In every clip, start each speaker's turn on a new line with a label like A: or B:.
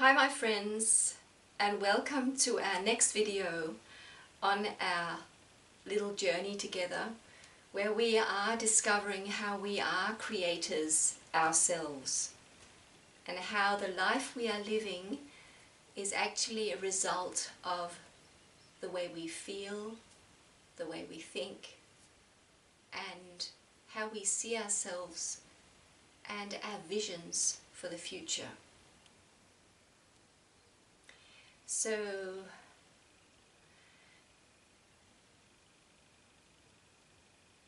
A: Hi my friends, and welcome to our next video on our little journey together where we are discovering how we are creators ourselves and how the life we are living is actually a result of the way we feel, the way we think, and how we see ourselves and our visions for the future. So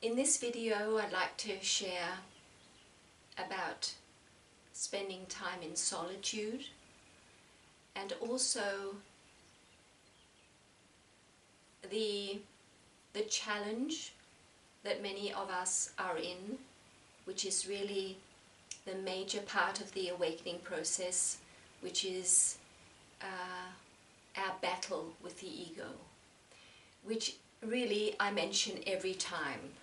A: in this video I'd like to share about spending time in solitude and also the challenge that many of us are in, which is really the major part of the awakening process, which is our battle with the ego, which really I mention every time,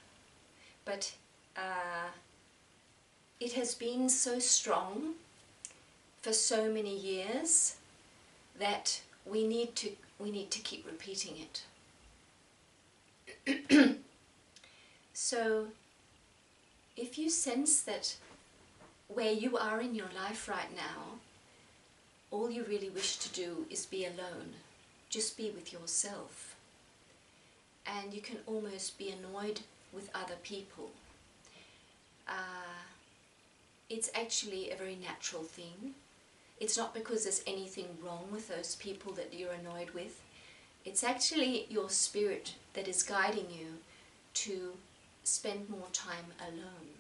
A: but it has been so strong for so many years that we need to keep repeating it. So if you sense that where you are in your life right now, all you really wish to do is be alone, just be with yourself, and you can almost be annoyed with other people. It's actually a very natural thing. It's not because there's anything wrong with those people that you're annoyed with. It's actually your spirit that is guiding you to spend more time alone.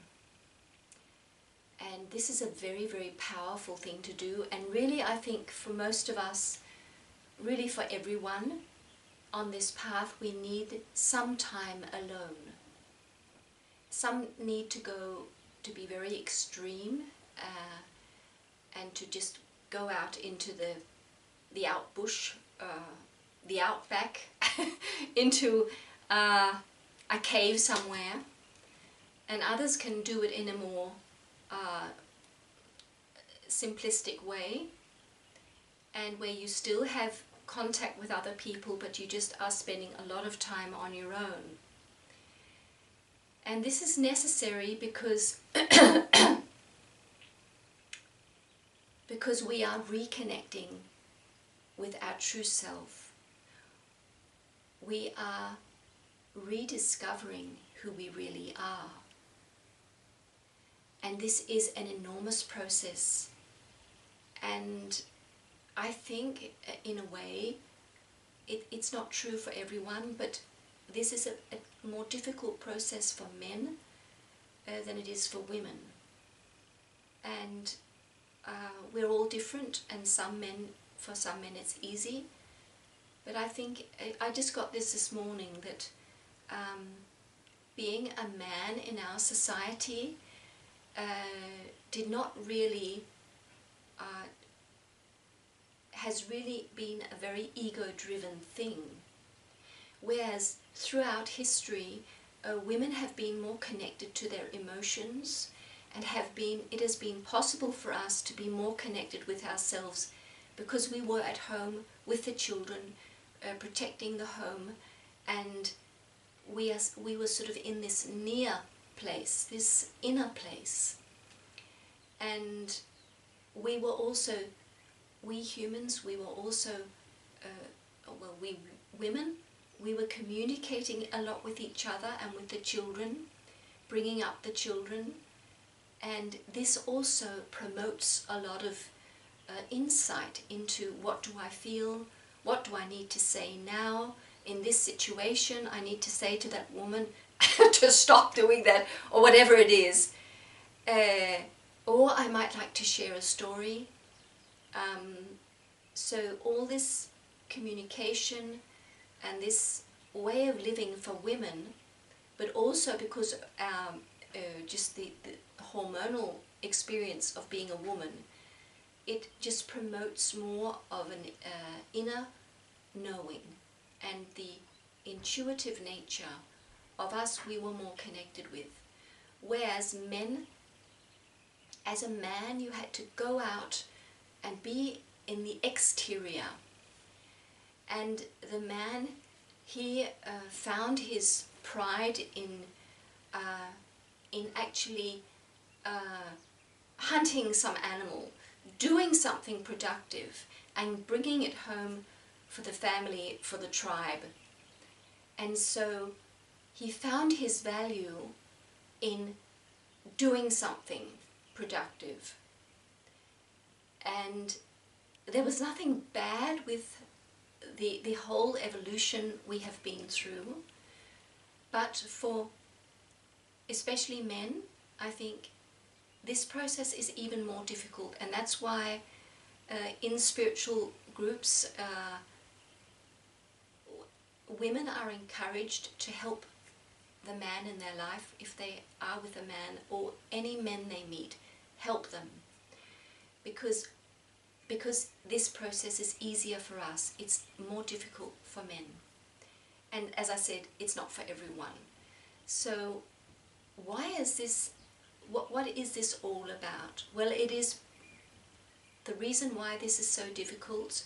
A: And this is a very, very powerful thing to do, and really I think for most of us, really for everyone on this path, we need some time alone. Some need to be very extreme and to just go out into the outbush, the outback, into a cave somewhere, and others can do it in a more simplistic way, and where you still have contact with other people but you just are spending a lot of time on your own. And this is necessary because because we are reconnecting with our true self. We are rediscovering who we really are. And this is an enormous process. And I think, in a way, it's not true for everyone, but this is a more difficult process for men than it is for women. And we're all different, and for some men it's easy. But I think, I just got this morning, that being a man in our society did not really, has really been a very ego-driven thing. Whereas throughout history, women have been more connected to their emotions, and it has been possible for us to be more connected with ourselves because we were at home with the children, protecting the home, and we were sort of in this near place, this inner place. And we were also, we humans, we were also, we women, we were communicating a lot with each other and with the children, bringing up the children, and this also promotes a lot of insight into what do I feel, what do I need to say now in this situation. I need to say to that woman to stop doing that, or whatever it is. Or I might like to share a story. So all this communication and this way of living for women, but also because just the hormonal experience of being a woman, it just promotes more of an inner knowing, and the intuitive nature of us we were more connected with. Whereas men, as a man, you had to go out and be in the exterior. And the man, he found his pride in actually hunting some animal, doing something productive, and bringing it home for the family, for the tribe. And so he found his value in doing something productive. And there was nothing bad with the whole evolution we have been through, but for especially men, I think this process is even more difficult, and that's why in spiritual groups women are encouraged to help the man in their life. If they are with a man, or any men they meet, help them, because this process is easier for us. It's more difficult for men, and as I said, it's not for everyone. So why is this, what is this all about? Well, it is the reason why this is so difficult,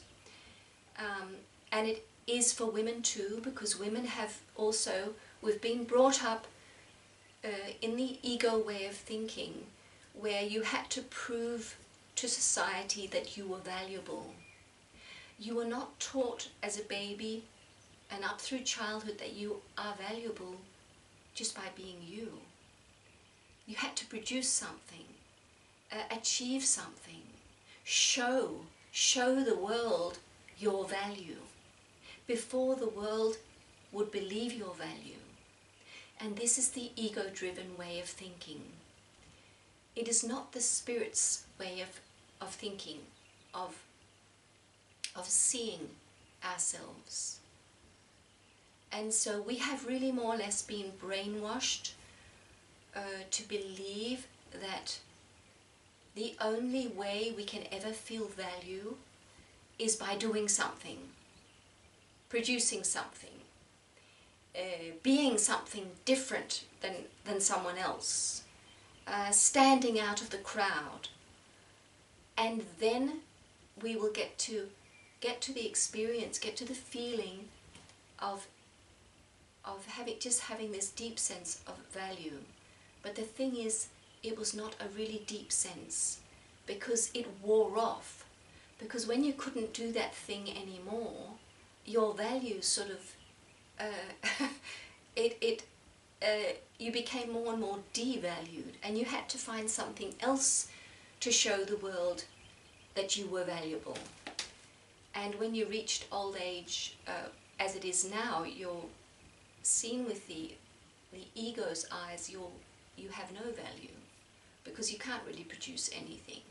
A: and it is for women too, because women have also, we've been brought up in the ego way of thinking, where you had to prove to society that you were valuable. You were not taught as a baby and up through childhood that you are valuable just by being you. You had to produce something, achieve something, show the world your value before the world would believe your value. And this is the ego-driven way of thinking. It is not the Spirit's way of thinking, of seeing ourselves. And so we have really more or less been brainwashed to believe that the only way we can ever feel value is by doing something, producing something, being something different than someone else, standing out of the crowd. And then we will get to the experience, get to the feeling of having this deep sense of value. But the thing is, it was not a really deep sense, because it wore off. Because when you couldn't do that thing anymore, your value sort of you became more and more devalued, and you had to find something else to show the world that you were valuable. And when you reached old age, as it is now, you're seen with the ego's eyes. You have no value, because you can't really produce anything,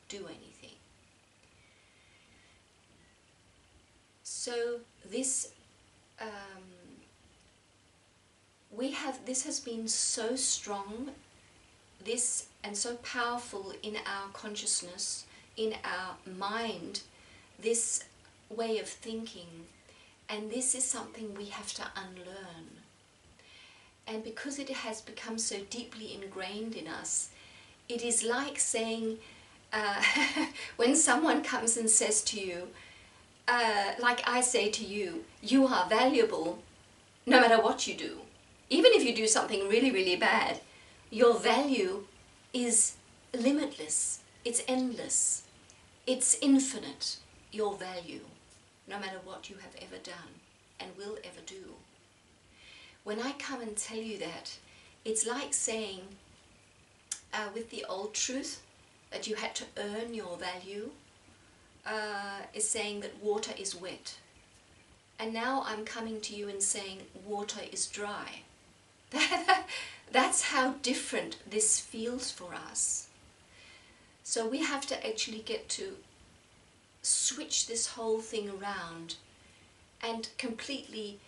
A: do anything. So this this has been so strong, this, and so powerful in our consciousness, in our mind, this way of thinking, and this is something we have to unlearn. And because it has become so deeply ingrained in us, it is like saying, when someone comes and says to you, like I say to you, you are valuable no matter what you do. Even if you do something really, really bad, your value is limitless, it's endless, it's infinite, your value, no matter what you have ever done and will ever do. When I come and tell you that, it's like saying, with the old truth, that you had to earn your value, is saying that water is wet. And now I'm coming to you and saying water is dry. That's how different this feels for us. So we have to actually get to switch this whole thing around and completely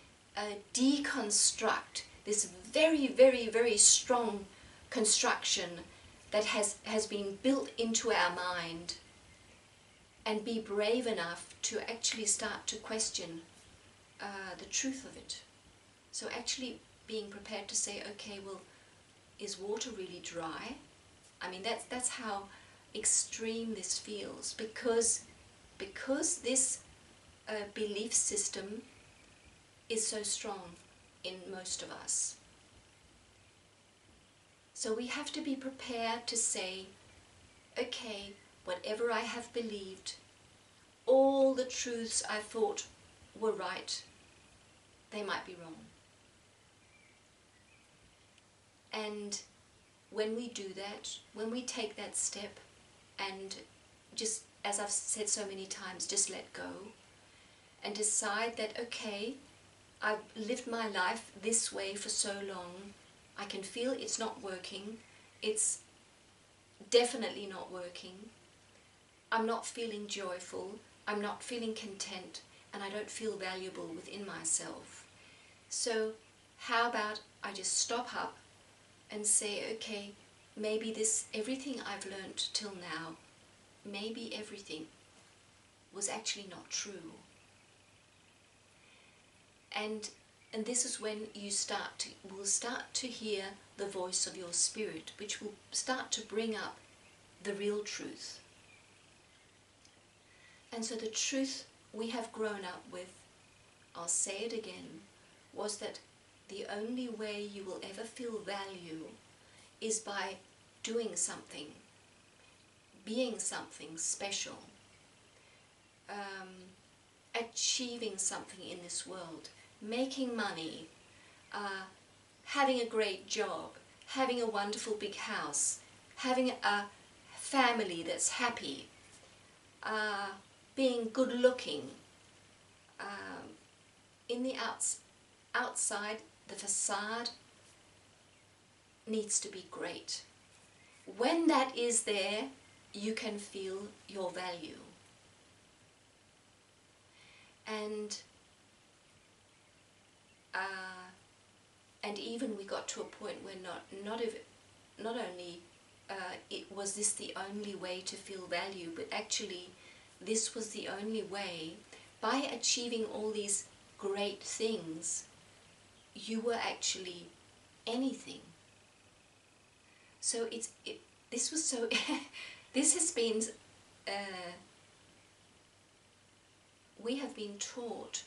A: deconstruct this very, very, very strong construction that has been built into our mind, and be brave enough to actually start to question the truth of it. So actually being prepared to say, okay, well, is water really dry? I mean, that's how extreme this feels, because because this belief system is so strong in most of us. So we have to be prepared to say, okay, whatever I have believed, all the truths I thought were right, they might be wrong. And when we do that, when we take that step and just, as I've said so many times, just let go and decide that, okay, I've lived my life this way for so long, I can feel it's not working, it's definitely not working, I'm not feeling joyful, I'm not feeling content, and I don't feel valuable within myself. So how about I just stop up and say, okay, maybe everything I've learnt till now, maybe everything was actually not true. And this is when you will start to hear the voice of your spirit, which will start to bring up the real truth. And so the truth we have grown up with, I'll say it again, was that the only way you will ever feel value is by doing something, being something special, achieving something in this world, making money, having a great job, having a wonderful big house, having a family that's happy, being good looking. In the outside, the facade needs to be great. When that is there, you can feel your value. And even we got to a point where not only was this the only way to feel value, but actually this was the only way. By achieving all these great things, you were actually anything. So this was so this has been we have been taught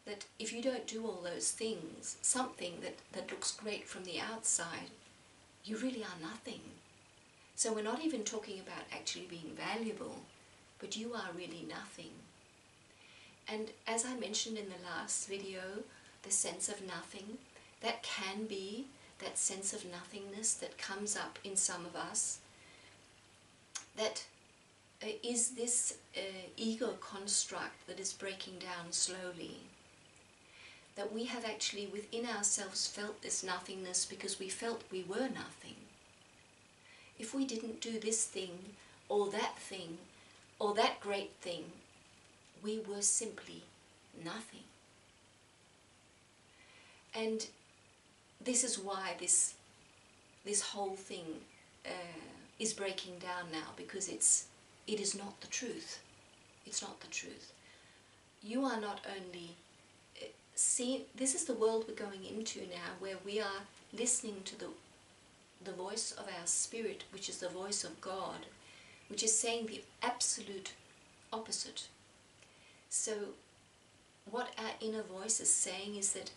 A: that if you don't do all those things, something that looks great from the outside, you really are nothing. So we're not even talking about actually being valuable, but you are really nothing. And as I mentioned in the last video, the sense of nothing, that can be that sense of nothingness that comes up in some of us, that is this ego construct that is breaking down slowly. That we have actually within ourselves felt this nothingness because we felt we were nothing. If we didn't do this thing or that great thing, we were simply nothing. And this is why this whole thing is breaking down now, because it is not the truth. It's not the truth. You are not only this is the world we're going into now, where we are listening to the voice of our spirit, which is the voice of God, which is saying the absolute opposite. So what our inner voice is saying is that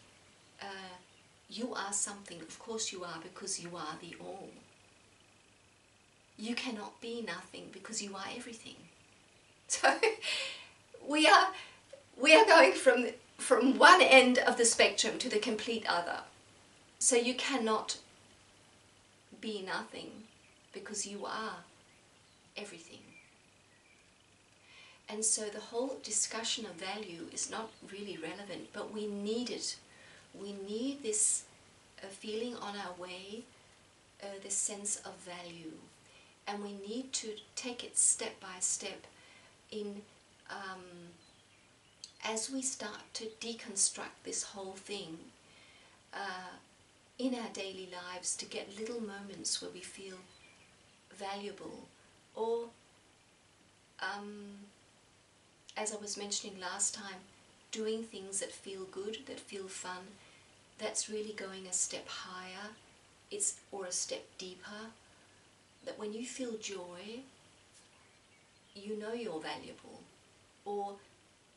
A: you are something. Of course you are, because you are the all. You cannot be nothing because you are everything. So we are going from one end of the spectrum to the complete other. So you cannot be nothing because you are everything. And so the whole discussion of value is not really relevant, but we need it. We need this feeling on our way, this sense of value. And we need to take it step by step in as we start to deconstruct this whole thing in our daily lives, to get little moments where we feel valuable, or as I was mentioning last time, doing things that feel good, that feel fun. That's really going a step higher, or a step deeper. That when you feel joy, you know you're valuable, or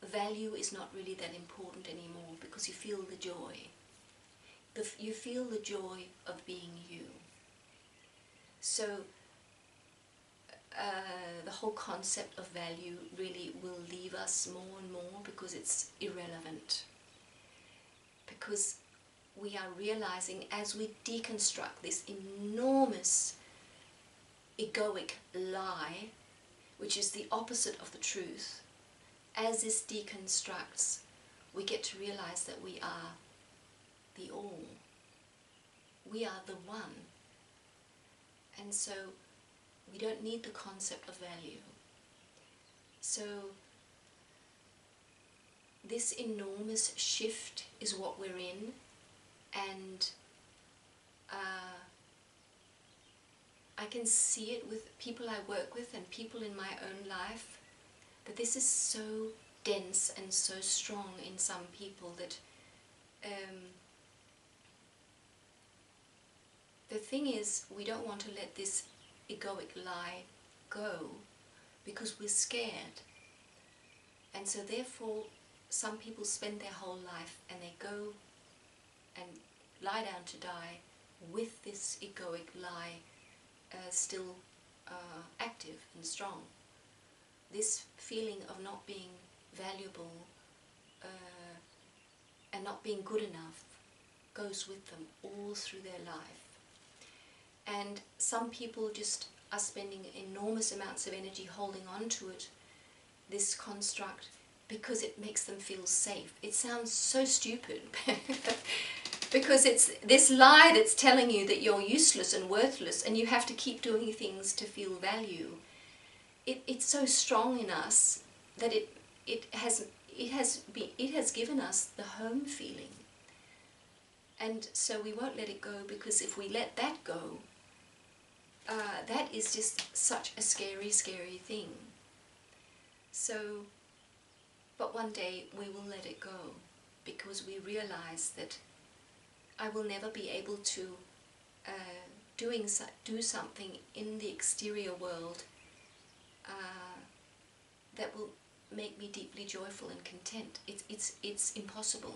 A: value is not really that important anymore because you feel the joy. You feel the joy of being you. So the whole concept of value really will leave us more and more because it's irrelevant. Because we are realizing as we deconstruct this enormous egoic lie, which is the opposite of the truth, as this deconstructs, we get to realize that we are the all. We are the one. And so we don't need the concept of value. So this enormous shift is what we're in, and I can see it with people I work with and people in my own life, that this is so dense and so strong in some people that the thing is, we don't want to let this egoic lie go because we're scared. And so therefore some people spend their whole life and they go and lie down to die with this egoic lie still active and strong. This feeling of not being valuable and not being good enough goes with them all through their life. And some people just are spending enormous amounts of energy holding on to it, this construct, because it makes them feel safe. It sounds so stupid because it's this lie that's telling you that you're useless and worthless and you have to keep doing things to feel value. It's so strong in us that it has given us the home feeling. And so we won't let it go, because if we let that go, that is just such a scary, scary thing. So, but one day we will let it go, because we realize that I will never be able to do something in the exterior world that will make me deeply joyful and content. It's impossible.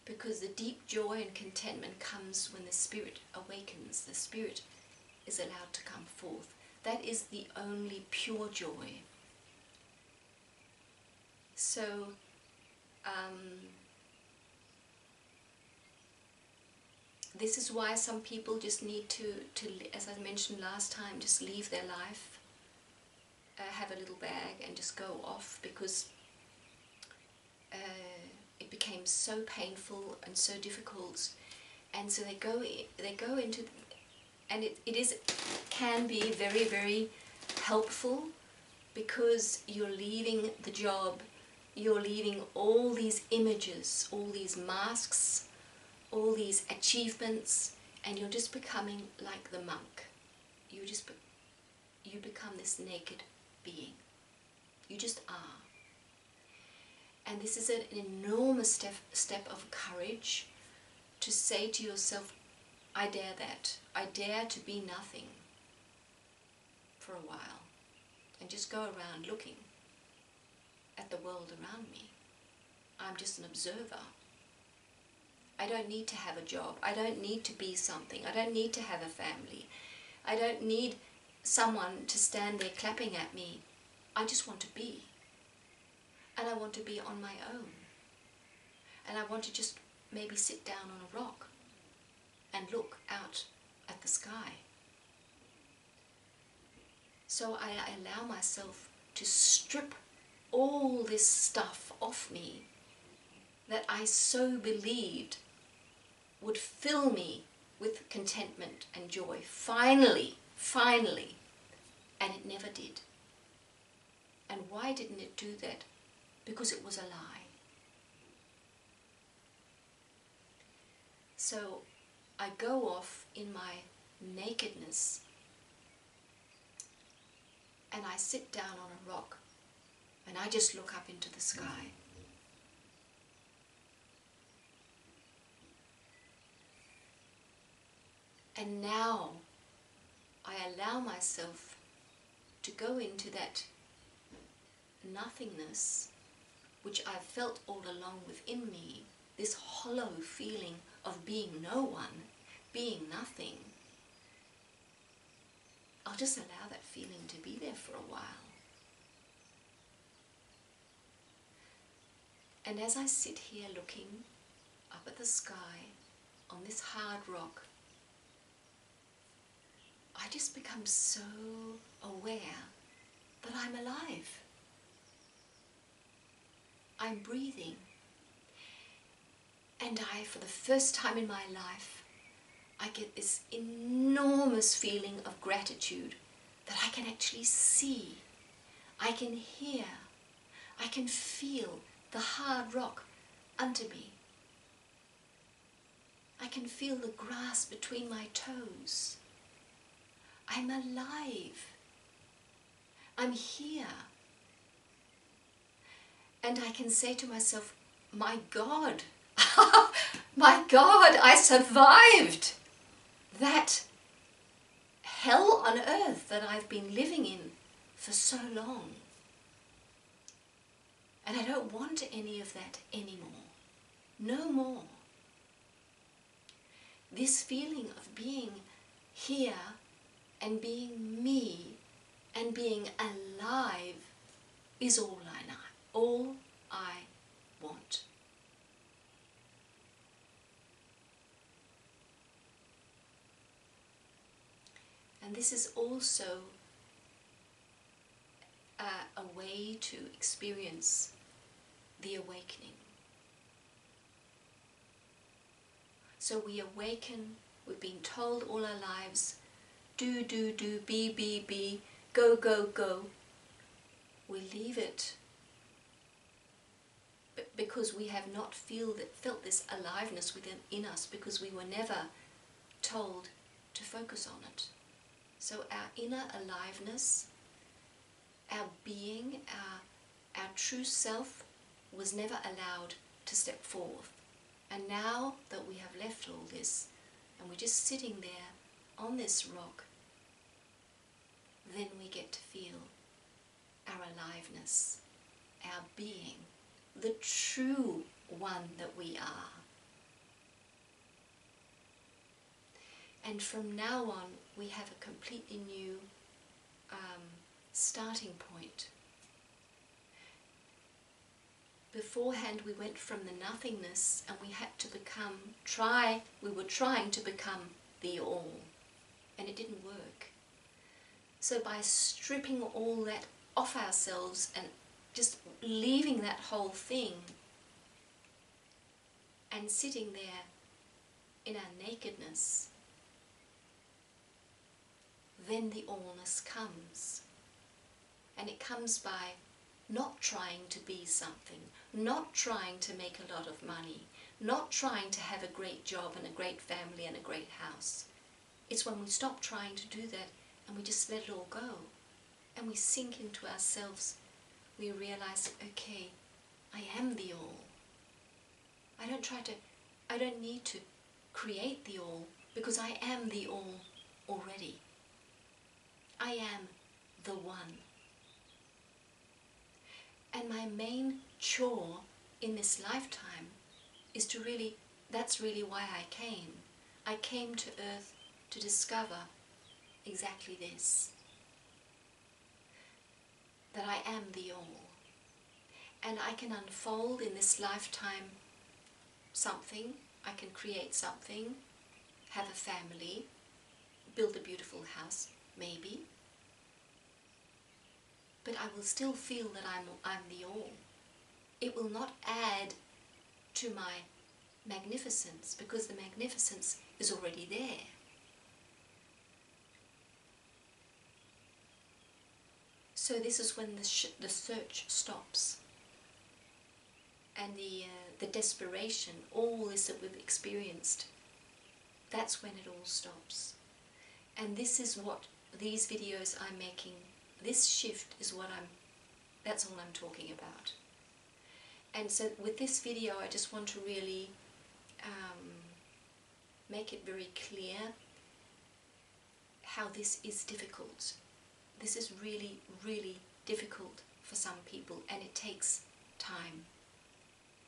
A: Because the deep joy and contentment comes when the spirit awakens. The spirit is allowed to come forth. That is the only pure joy. So, this is why some people just need to, as I mentioned last time, just leave their life, have a little bag and just go off, because it became so painful and so difficult, and so they go into, and it can be very, very helpful, because you're leaving the job, you're leaving all these images, all these masks, all these achievements, and you're just becoming like the monk. You become this naked being. You just are. And this is an enormous step of courage to say to yourself, I dare that. I dare to be nothing for a while and just go around looking at the world around me. I'm just an observer. I don't need to have a job. I don't need to be something. I don't need to have a family. I don't need someone to stand there clapping at me. I just want to be. And I want to be on my own. And I want to just maybe sit down on a rock and look out at the sky. So I allow myself to strip all this stuff off me that I so believed would fill me with contentment and joy. Finally, and it never did. And why didn't it do that? Because it was a lie. So I go off in my nakedness and I sit down on a rock and I just look up into the sky. And now I allow myself to go into that nothingness, which I've felt all along within me, this hollow feeling of being no one, being nothing, I'll just allow that feeling to be there for a while. And as I sit here looking up at the sky on this hard rock, I just become so aware that I'm alive. I'm breathing. And for the first time in my life, I get this enormous feeling of gratitude that I can actually see, I can hear, I can feel the hard rock under me. I can feel the grass between my toes. I'm alive. I'm here. And I can say to myself, my God, my God, I survived that hell on earth that I've been living in for so long. And I don't want any of that anymore. No more. This feeling of being here and being me and being alive is all I want. And this is also a way to experience the awakening. So we awaken, we've been told all our lives, do, be, go. We leave it because we have not felt this aliveness within us, because we were never told to focus on it. So our inner aliveness, our being, our true self was never allowed to step forth. And now that we have left all this and we're just sitting there on this rock, then we get to feel our aliveness, our being, the true one that we are. And from now on, we have a completely new starting point. Beforehand, we went from the nothingness and we had to we were trying to become the all, and it didn't work. So by stripping all that off ourselves and just leaving that whole thing and sitting there in our nakedness, then the allness comes. And it comes by not trying to be something, not trying to make a lot of money, not trying to have a great job and a great family and a great house. It's when we stop trying to do that and we just let it all go and we sink into ourselves, we realize, okay, I am the all. I don't need to create the all, because I am the all already. I am the one. And my main chore in this lifetime is that's really why I came. I came to Earth to discover exactly this. That I am the all. And I can unfold in this lifetime something, I can create something, have a family, build a beautiful house, maybe. But I will still feel that I'm the all. It will not add to my magnificence, because the magnificence is already there. So this is when the search stops. And the desperation, all this that we've experienced, that's when it all stops. And this is what these videos I'm making, this shift is that's all I'm talking about. And so with this video I just want to really make it very clear how this is difficult. This is really, really difficult for some people, and it takes time.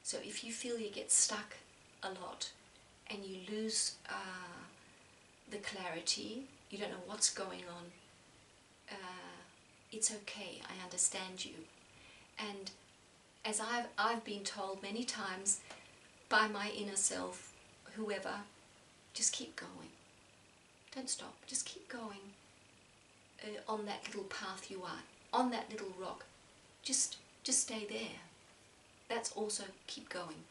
A: So if you feel you get stuck a lot and you lose the clarity, you don't know what's going on, it's okay, I understand you. And as I've been told many times by my inner self, whoever, just keep going. Don't stop, just keep going on that little path you are, on that little rock. Just stay there. That's also keep going.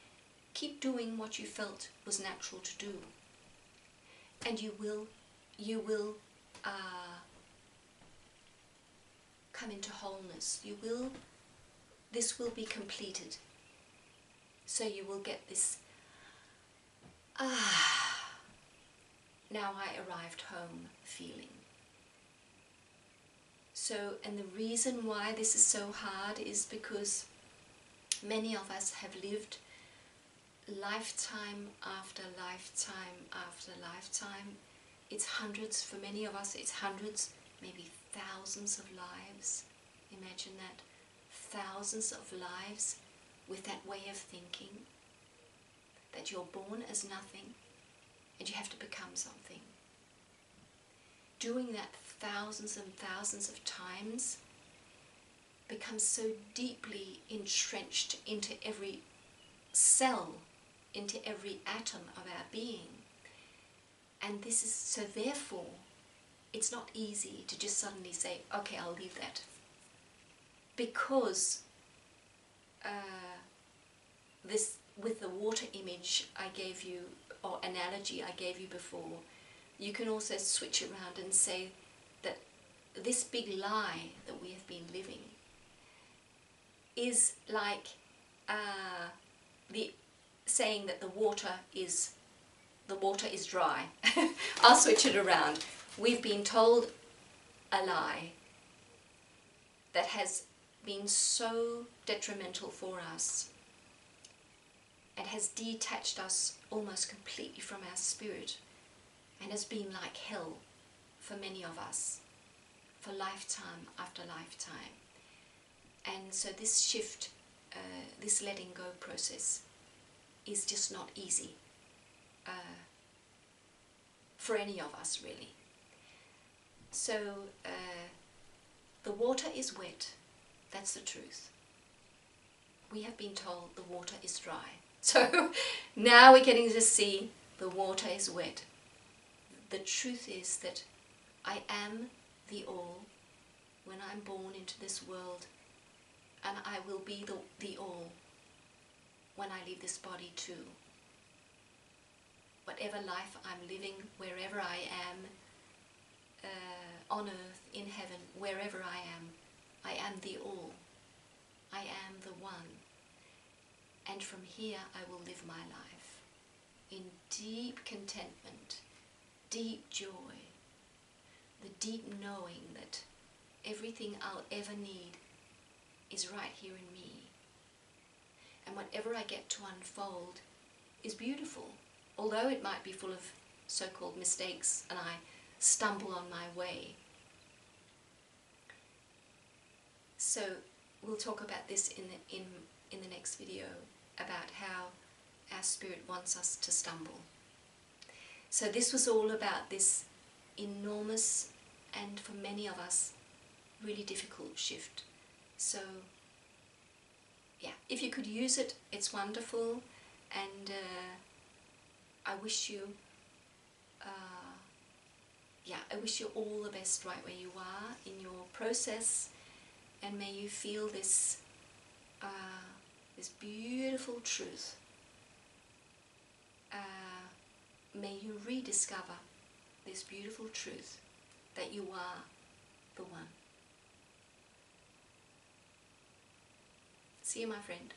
A: Keep doing what you felt was natural to do. And you will come into wholeness. This will be completed. So you will get this, now I arrived home feeling. So, and the reason why this is so hard is because many of us have lived lifetime after lifetime after lifetime. It's hundreds, for many of us it's hundreds, maybe thousands of lives. Imagine that, thousands of lives with that way of thinking, that you're born as nothing and you have to become something. Doing that thousands and thousands of times becomes so deeply entrenched into every cell, into every atom of our being. And this is, so therefore, it's not easy to just suddenly say, okay, I'll leave that. Because this, with the water image I gave you, or analogy I gave you before, you can also switch around and say that this big lie that we have been living is like the saying that the water is dry. I'll switch it around. We've been told a lie that has been so detrimental for us and has detached us almost completely from our spirit, and has been like hell for many of us, for lifetime after lifetime. And so this shift, this letting go process is just not easy for any of us, really. So the water is wet, that's the truth. We have been told the water is dry. So now we're getting to see the water is wet. The truth is that I am the all when I'm born into this world, and I will be the all when I leave this body too. Whatever life I'm living, wherever I am, on earth, in heaven, wherever I am the all. I am the one. And from here I will live my life in deep contentment, deep joy, the deep knowing that everything I'll ever need is right here in me. And whatever I get to unfold is beautiful, although it might be full of so-called mistakes and I stumble on my way. So we'll talk about this in the next video, about how our spirit wants us to stumble. So this was all about this enormous, and for many of us, really difficult shift. So yeah, if you could use it, it's wonderful, and I wish you I wish you all the best right where you are in your process, and may you feel this this beautiful truth. May you rediscover this beautiful truth that you are the one. See you, my friend.